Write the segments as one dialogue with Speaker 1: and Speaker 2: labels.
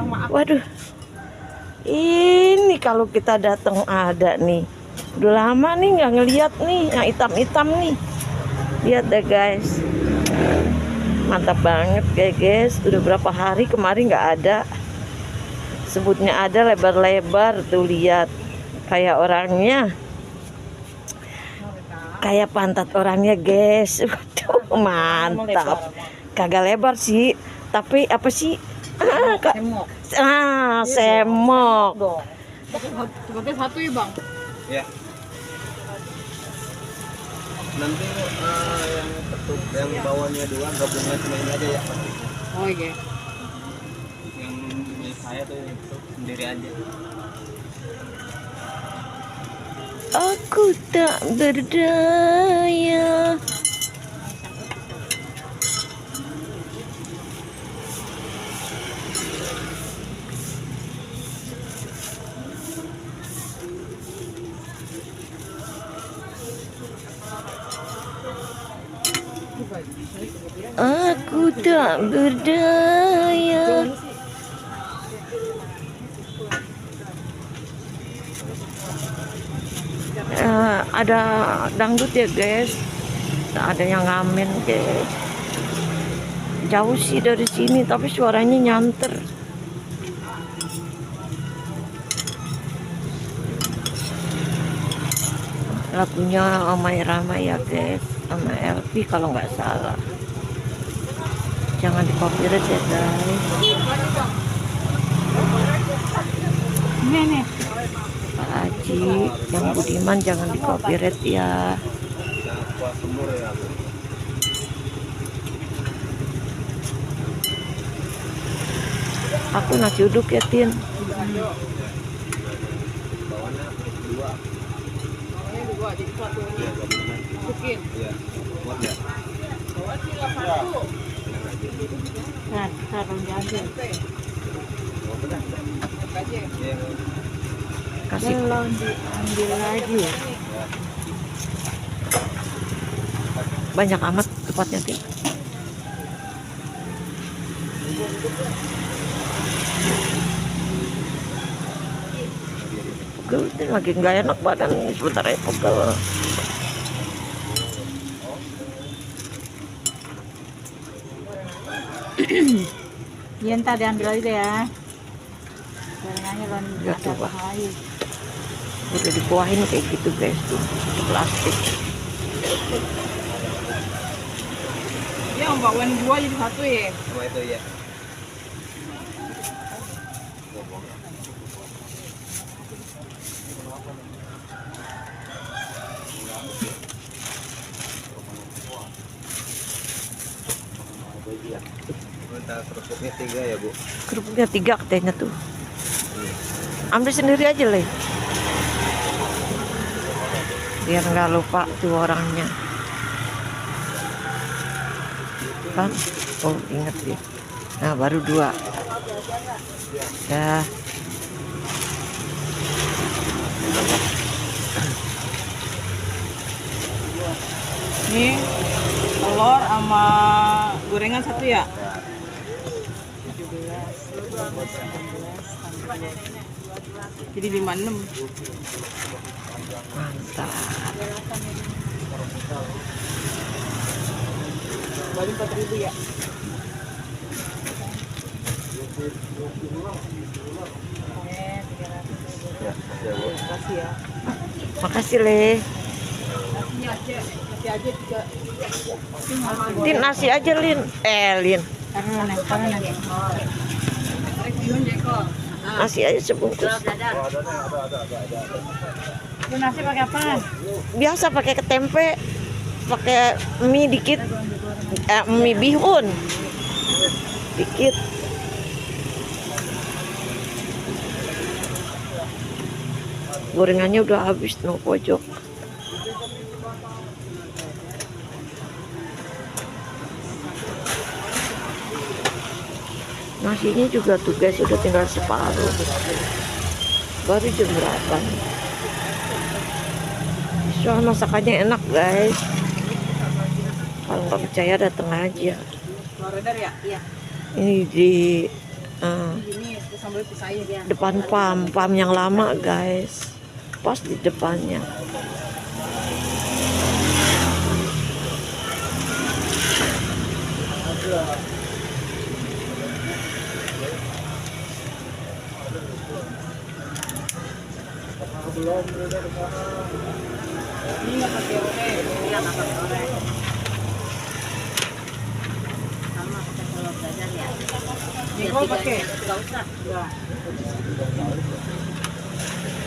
Speaker 1: Waduh, ini kalau kita datang ada nih. Udah lama nih nggak ngeliat nih yang hitam-hitam nih. Lihat deh guys, mantap banget guys. Udah berapa hari kemarin nggak ada. Sebutnya ada lebar-lebar tuh, lihat kayak orangnya, kayak pantat orangnya guys. Waduh, mantap. Kagak lebar sih, tapi apa sih? Semok.
Speaker 2: Sebagai satu ya bang.
Speaker 3: Ya. Nanti yang petuk yang bawahnya dua gabungnya cuma ini aja ya.
Speaker 2: Oh iya.
Speaker 3: Yang milik saya tuh yang petuk sendiri aja.
Speaker 1: Aku tak berdaya. Aku tak berdaya. Ada dangdut ya guys, ada yang ngamen guys. Jauh sih dari sini tapi suaranya nyanter. Lagunya Omai Rama ya guys, sama LP kalau nggak salah. Jangan di copyright ya guys.
Speaker 2: Ini.
Speaker 1: Pak Haji, yang Budiman jangan di copyright ya. Aku nasi uduk ya Tin.
Speaker 2: Nah, taruh aja.
Speaker 1: Kasih
Speaker 2: Belum diambil lagi.
Speaker 1: banyak amat tempatnya Tin. Pegel Tin, lagi nggak enak badan sebentar ya pegel.
Speaker 2: Iya ntar diambil aja ya. Gorengannya kan
Speaker 1: Ya,
Speaker 2: ada
Speaker 1: coba.
Speaker 2: apa lagi.
Speaker 1: Udah dikuahin kayak gitu guys tuh, plastik.
Speaker 2: Yang bakwan dua jadi satu ya.
Speaker 3: Cuma itu ya. Minta kerupuknya 3 ya Bu.
Speaker 1: Kerupuknya 3 katanya tuh. Ambil sendiri aja Le, biar nggak lupa tuh orangnya kan. Oh inget ya. Nah baru 2 dah.
Speaker 2: Ini telur sama gorengan satu ya. 17, 18, 19. Jadi 56.
Speaker 1: Mantap.
Speaker 2: Baru 4.000 ya.
Speaker 3: Ya, ya Bu.
Speaker 2: Kasih ya.
Speaker 1: Makasih Le.
Speaker 2: Nasinya aja. Nasi aja juga.
Speaker 1: Tin nasi aja Lin. Lin.
Speaker 2: Karena
Speaker 1: Nasi aja sebungkus.
Speaker 2: Lu nasi pakai apa?
Speaker 1: Biasa pakai tempe, pakai mie dikit, mie bihun dikit. Gorengannya udah habis no pojok. Nasinya juga tuh guys udah tinggal separuh. Baru jam berapa nih? Soal masakannya enak guys. Kalau nggak percaya datang aja.
Speaker 2: Florida ya? Iya.
Speaker 1: Ini di
Speaker 2: Ini sambal pisahnya dia.
Speaker 1: Depan pam yang lama guys, pas di depannya.
Speaker 2: Ini nggak pakai orek. Iya nggak pakai orek. Sama pakai telur dadar ya. Jengkol pakai? Nggak usah. Nggak.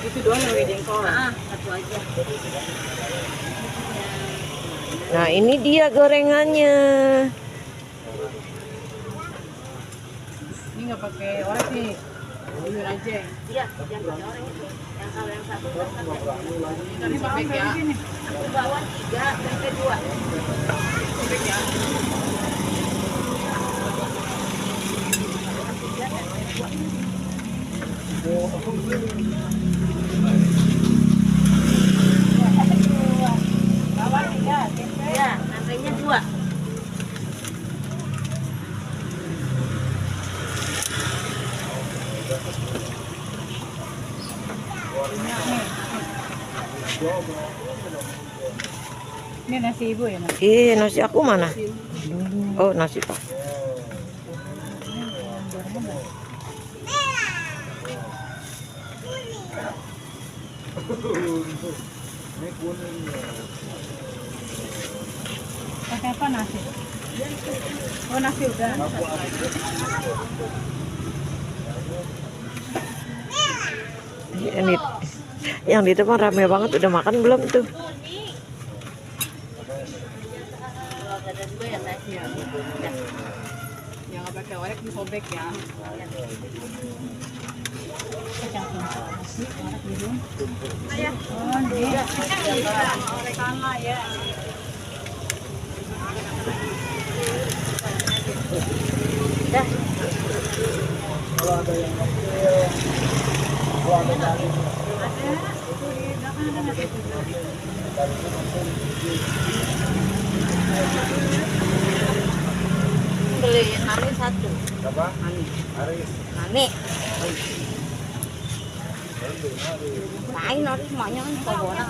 Speaker 2: Itu doang yang pakai jengkol. Satu aja.
Speaker 1: Nah ini dia gorengannya.
Speaker 2: Ini nggak pakai orek nih. Bumbu aja.
Speaker 4: Iya, yang pakai orek itu. Yang kalau yang satu kan pakai.
Speaker 2: Ini sobek ya.
Speaker 4: Aku bawa 3 sampai 2.
Speaker 2: Sobek ya.
Speaker 4: Bawa 3, ya, sampainya 2.
Speaker 2: Ini nasi ibu ya, Mas?
Speaker 1: Ih, nasi aku mana? Oh, nasi pak.
Speaker 2: Pakai apa nasi? Oh, nasi udah.
Speaker 1: Ini yang di depan rame banget, udah makan belum tuh?
Speaker 4: Telur dadar juga ya, Teh?
Speaker 2: Iya. Yang nggak pakai orek disobek ya. Nasi orek gitu. Oh, dia. Orek sama ya.
Speaker 4: Dah. Beli nani 1.
Speaker 3: Apa? Aris.
Speaker 4: Nani. Lain nani semuanya kan kita borang.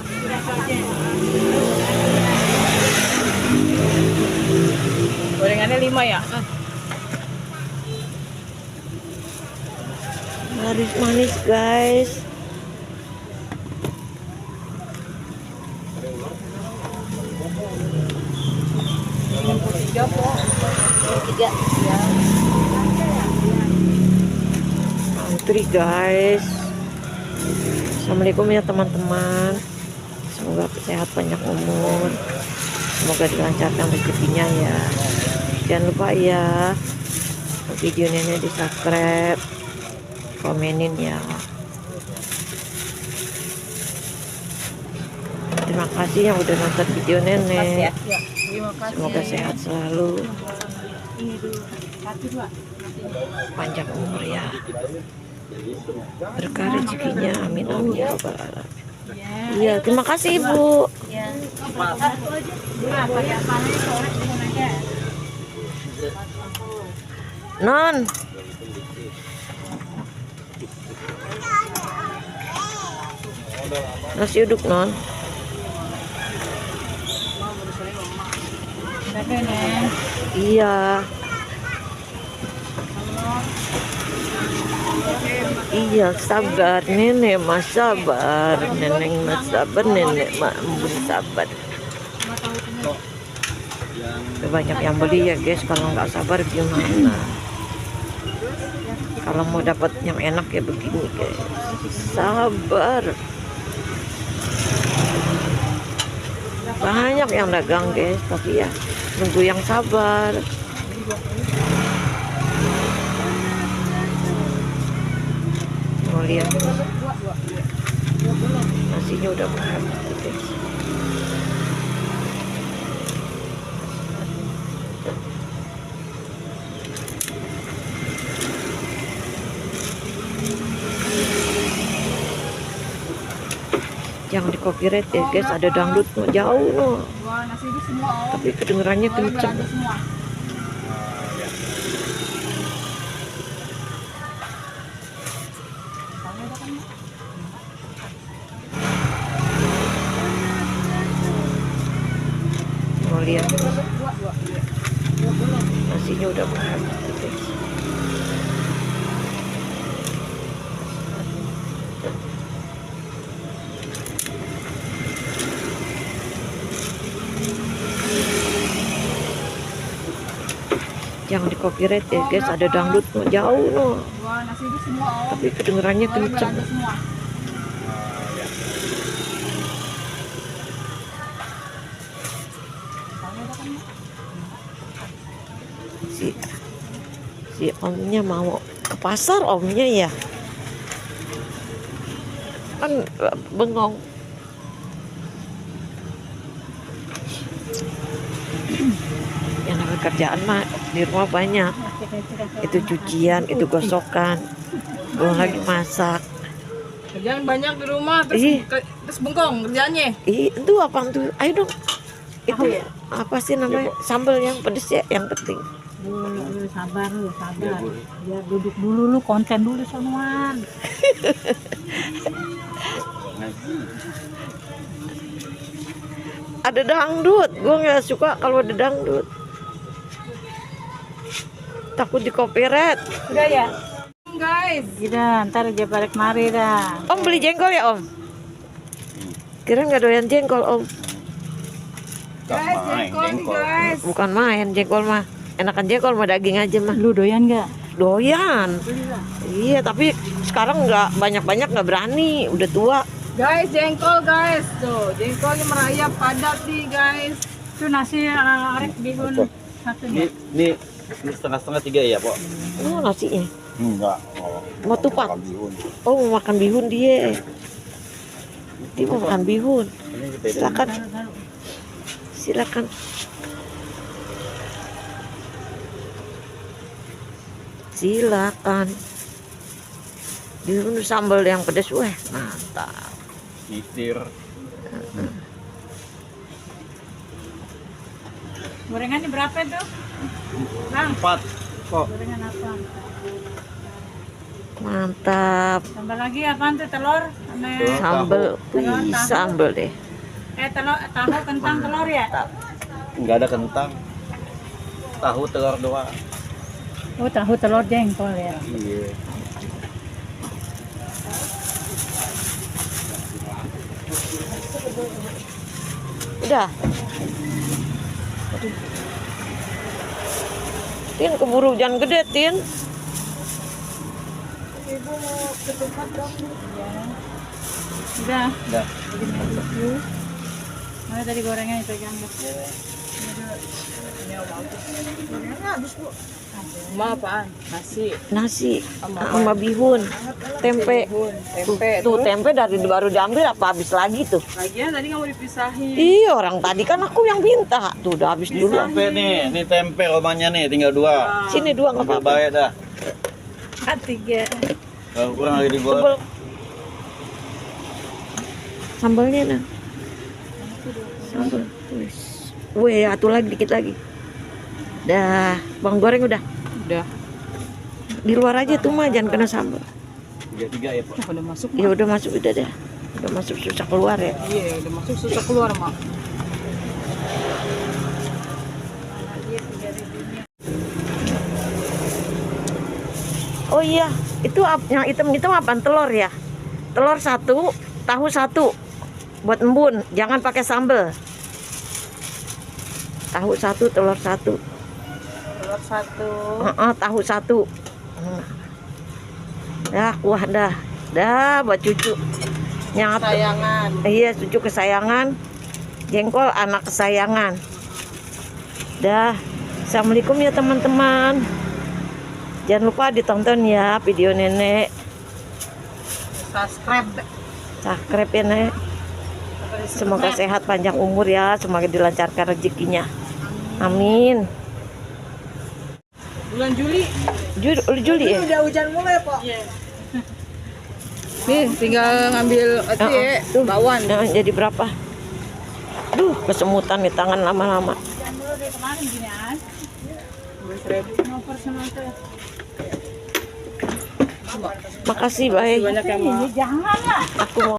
Speaker 2: Gorengannya 5 ya?
Speaker 1: Manis-manis guys.
Speaker 2: Tiga kok.
Speaker 4: 3. Ya.
Speaker 1: Antri guys. Assalamualaikum ya teman-teman. Semoga sehat, panjang umur. Semoga dilancarkan rezekinya ya. Jangan lupa ya, videonya di subscribe, komenin ya. Terima kasih yang udah nonton video nenek.
Speaker 2: Ya. Terima kasih.
Speaker 1: Semoga sehat selalu,
Speaker 2: Ini dulu. 1, 2.
Speaker 1: panjang umur ya. Berkah rezekinya, amin amin ya rabbal alamin. Iya, terima kasih Ibu.
Speaker 4: Ya.
Speaker 2: Nah, pakai apa nih? Orek cuma aja.
Speaker 1: Non. Nasi uduk non.
Speaker 2: Tapi nih.
Speaker 1: Iya. Iya, sabar nenek mas sabar, nenek mas sabar, nenek mak bun sabar. Banyak yang beli ya guys, kalau nggak sabar gimana? Kalau mau dapat yang enak ya begini guys, sabar. Banyak yang dagang guys, tapi ya nunggu yang sabar. Mau lihat nasinya udah habis guys. Jangan di copyright ya guys, ada dangdut jauh no.
Speaker 2: Wah, nasi itu semua.
Speaker 1: Tapi kedengerannya kenceng.
Speaker 2: Semua.
Speaker 1: dia. Nasinya udah banyak guys. Jangan di copyright ya guys, ada dangdut no, jauh no.
Speaker 2: Wah, nasi itu semua.
Speaker 1: Tapi kedengerannya kenceng.
Speaker 2: Semua.
Speaker 1: Si omnya mau ke pasar omnya ya. Kan bengong. Yang namanya kerjaan mah di rumah banyak. Itu cucian, itu gosokan. Belum lagi masak.
Speaker 2: Kerjaan banyak di rumah terus bengkong kerjaannya.
Speaker 1: Itu apa tuh? Ayo dong. Itu apa sih namanya? Sambal yang pedes ya, yang penting.
Speaker 2: Lu sabar. Biar duduk dulu lu, konten dulu sonuan.
Speaker 1: Ada dangdut, gue nggak suka kalau ada dangdut. Takut di copyright.
Speaker 2: Udah ya? Guys, gila, ntar aja balik mari dah.
Speaker 1: Om beli jengkol ya om? Kira nggak doyan jengkol om?
Speaker 2: Guys, jengkol nih guys.
Speaker 1: Bukan main jengkol mah. Enakan jengkol mah daging aja mah.
Speaker 2: Lu doyan nggak?
Speaker 1: Doyan. Iya tapi sekarang nggak banyak nggak berani. Udah tua.
Speaker 2: Guys, jengkol guys. Tuh, jengkolnya merayap padat nih guys. Itu nasi arek bihun satu nih.
Speaker 3: Ini setengah-setengah 3 ya, Pak?
Speaker 1: Oh nasinya.
Speaker 3: Enggak.
Speaker 1: Mau tupat. Oh mau makan bihun dia. Dia mau makan bihun. Silakan. Silakan. Silakan. Bihun sambal yang pedas, weh mantap.
Speaker 3: Titir.
Speaker 2: Gorengannya berapa tuh? Bang,
Speaker 3: 4 kok.
Speaker 2: gorengan apa?
Speaker 1: Mantap.
Speaker 2: Tambah lagi apaan tuh? Telur?
Speaker 1: Sambal. Wih, sambal deh.
Speaker 2: Tahu kentang telur ya?
Speaker 3: Enggak ada kentang. Tahu telur doang.
Speaker 2: Oh, tahu telur jengkol ya.
Speaker 3: Iya.
Speaker 1: Udah. Tin keburu hujan gede, Tin.
Speaker 2: Udah.
Speaker 3: Udah.
Speaker 2: Mana tadi gorengan itu pegang? Ma apaan?
Speaker 1: Nasi sama bihun, tempe. Tuh tempe dari baru diambil apa habis lagi tuh?
Speaker 2: Lagian tadi nggak mau dipisahin.
Speaker 1: Iya orang tadi kan aku yang minta. Tuh udah habis dulu.
Speaker 3: Tempe nih, ini tempe romanya nih, tinggal 2.
Speaker 1: Sini 2 nggak
Speaker 3: Ambil
Speaker 1: apa-apa.
Speaker 3: baik dah.
Speaker 2: Tiga.
Speaker 3: Kalau kurang lagi digoreng.
Speaker 1: Tebel. Sambalnya nah. Sambal. Wih, atuh lagi dikit lagi. Dah, bawang goreng udah.
Speaker 2: Udah.
Speaker 1: Di luar aja tuh mah jangan kena sambal.
Speaker 3: 3 ya, Pak.
Speaker 2: Udah masuk.
Speaker 1: Ya udah masuk udah dah. Udah masuk susah keluar ya.
Speaker 2: Iya, udah masuk susah keluar, Mak.
Speaker 1: Oh iya, itu yang hitam-hitam apaan? Telur ya? Telur 1, tahu 1. Buat embun, jangan pakai sambal. Tahu 1, telur 1.
Speaker 2: Telur 1.
Speaker 1: Tahu 1. Dah, kuah dah. Dah buat cucu. Nyat.
Speaker 2: Sayangan.
Speaker 1: Iya, cucu kesayangan. Jengkol anak kesayangan. Dah. Assalamualaikum ya teman-teman. Jangan lupa ditonton ya video nenek. Subscribe ya nenek. Semoga sehat panjang umur ya. Semoga dilancarkan rezekinya. Amin.
Speaker 2: Bulan Juli.
Speaker 1: Juli ya?
Speaker 2: Udah hujan mulai, Pak. Iya. Nih, tinggal ngambil
Speaker 1: Tuh,
Speaker 2: bakwan.
Speaker 1: jadi berapa? Duh, kesemutan nih tangan lama-lama.
Speaker 2: Hujan dulu dari kemarin ginian. 12.000 ngoper sama teh.
Speaker 1: Makasih, bye.
Speaker 2: Banyak ya, Mak. Jangan lah.
Speaker 1: Aku mau